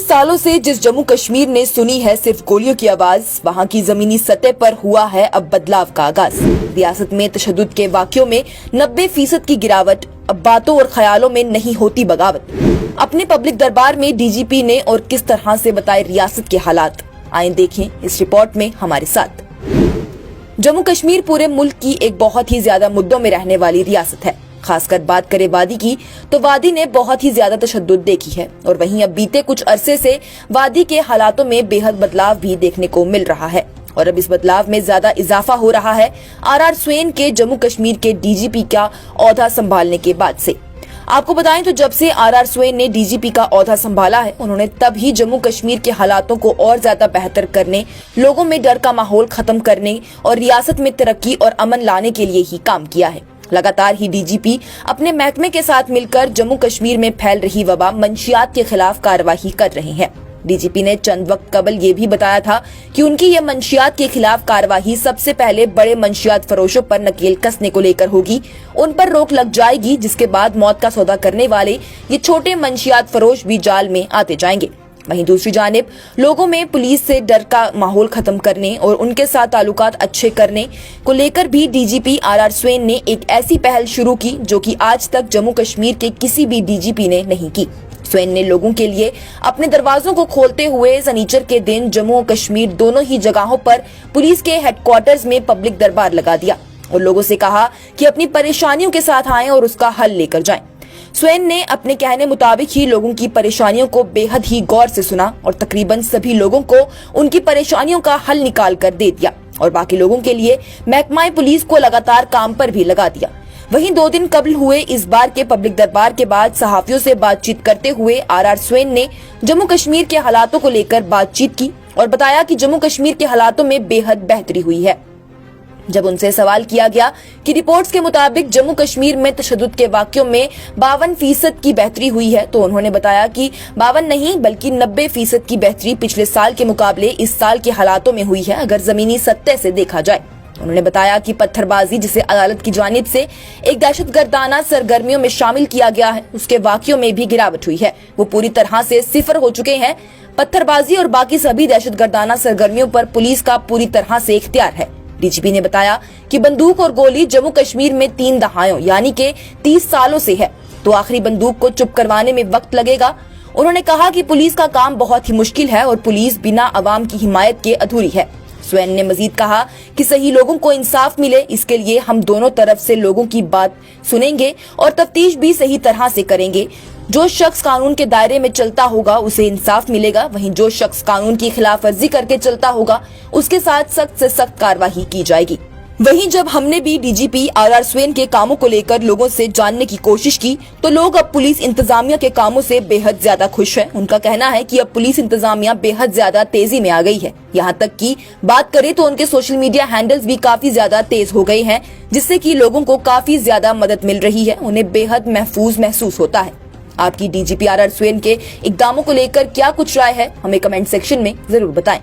30 सालों से जिस जम्मू कश्मीर ने सुनी है सिर्फ गोलियों की आवाज, वहां की जमीनी सतह पर हुआ है अब बदलाव का आगाज। रियासत में तशद्दुद के वाक़ियों में 90% की गिरावट, अब बातों और ख्यालों में नहीं होती बगावत। अपने पब्लिक दरबार में डीजीपी ने और किस तरह से बताए रियासत के हालात, आए देखें इस रिपोर्ट में हमारे साथ। जम्मू कश्मीर पूरे मुल्क की एक बहुत ही ज्यादा मुद्दों में रहने वाली रियासत है। खासकर बात करें वादी की, तो वादी ने बहुत ही ज्यादा तशद्दुद देखी है और वहीं अब बीते कुछ अरसे से वादी के हालातों में बेहद बदलाव भी देखने को मिल रहा है। और अब इस बदलाव में ज्यादा इजाफा हो रहा है आर स्वेन के जम्मू कश्मीर के डीजीपी का ओहदा संभालने के बाद से। आपको बताएं तो जब से आर स्वेन ने डीजीपी का ओहदा संभाला है, उन्होंने तब ही जम्मू कश्मीर के हालातों को और ज्यादा बेहतर करने, लोगों में डर का माहौल खत्म करने और रियासत में तरक्की और अमन लाने के लिए ही काम किया है। लगातार ही डीजीपी अपने महकमे के साथ मिलकर जम्मू कश्मीर में फैल रही वबा मंशियात के खिलाफ कार्रवाई कर रहे हैं। डीजीपी ने चंद वक्त कबल ये भी बताया था कि उनकी ये मंशियात के खिलाफ कार्रवाई सबसे पहले बड़े मंशियात फरोशों पर नकेल कसने को लेकर होगी। उन पर रोक लग जाएगी, जिसके बाद मौत का सौदा करने वाले ये छोटे मंशियात फरोश भी जाल में आते जाएंगे। वहीं दूसरी जानिब लोगों में पुलिस से डर का माहौल खत्म करने और उनके साथ ताल्लुकात अच्छे करने को लेकर भी डीजीपी आर स्वेन ने एक ऐसी पहल शुरू की जो कि आज तक जम्मू कश्मीर के किसी भी डीजीपी ने नहीं की। स्वेन ने लोगों के लिए अपने दरवाजों को खोलते हुए शनिचर के दिन जम्मू और कश्मीर दोनों ही जगहों पर पुलिस के हेडक्वार्टर्स में पब्लिक दरबार लगा दिया और लोगों से कहा कि अपनी परेशानियों के साथ आएं और उसका हल लेकर जाएं। स्वेन ने अपने कहने मुताबिक ही लोगों की परेशानियों को बेहद ही गौर से सुना और तकरीबन सभी लोगों को उनकी परेशानियों का हल निकाल कर दे दिया और बाकी लोगों के लिए महकमा पुलिस को लगातार काम पर भी लगा दिया। वहीं 2 दिन कबल हुए इस बार के पब्लिक दरबार के बाद सहाफियों से बातचीत करते हुए आर स्वेन ने जम्मू कश्मीर के हालातों को लेकर बातचीत की और बताया कि जम्मू कश्मीर के हालातों में बेहद बेहतरी हुई है। जब उनसे सवाल किया गया कि रिपोर्ट्स के मुताबिक जम्मू कश्मीर में तशद्दुद के वाक़ियों में 52% की बेहतरी हुई है, तो उन्होंने बताया कि 52 नहीं बल्कि 90% की बेहतरी पिछले साल के मुकाबले इस साल के हालातों में हुई है, अगर जमीनी सतह से देखा जाए। उन्होंने बताया कि पत्थरबाजी, जिसे अदालत की जानिब से एक दहशतगर्दाना सरगर्मियों में शामिल किया गया है, उसके वाक़ियों में भी गिरावट हुई है, वो पूरी तरह से सिफर हो चुके हैं। पत्थरबाजी और बाकी सभी दहशतगर्दाना सरगर्मियों पर पुलिस का पूरी तरह से इख्तियार है। डीजीपी ने बताया कि बंदूक और गोली जम्मू कश्मीर में 3 दहाइयों यानी के 30 सालों से है, तो आखिरी बंदूक को चुप करवाने में वक्त लगेगा। उन्होंने कहा कि पुलिस का काम बहुत ही मुश्किल है और पुलिस बिना अवाम की हिमायत के अधूरी है। स्वेन ने मजीद कहा कि सही लोगों को इंसाफ मिले, इसके लिए हम दोनों तरफ से लोगों की बात सुनेंगे और तफ्तीश भी सही तरह से करेंगे। जो शख्स कानून के दायरे में चलता होगा उसे इंसाफ मिलेगा, वहीं जो शख्स कानून की खिलाफ वर्जी करके चलता होगा उसके साथ सख्त से सख्त कार्रवाई की जाएगी। वहीं जब हमने भी डीजीपी आर स्वेन के कामों को लेकर लोगों से जानने की कोशिश की, तो लोग अब पुलिस इंतजामिया के कामों से बेहद ज्यादा खुश हैं। उनका कहना है कि अब पुलिस इंतजामिया बेहद ज्यादा तेजी में आ गई है। यहाँ तक की बात करें तो उनके सोशल मीडिया हैंडल्स भी काफी ज्यादा तेज हो गए हैं, जिससे कि लोगों को काफी ज्यादा मदद मिल रही है, उन्हें बेहद महफूज महसूस होता है। आपकी डीजीपी आर स्वेन के इकदामों को लेकर क्या कुछ राय है, हमें कमेंट सेक्शन में जरूर बताएं।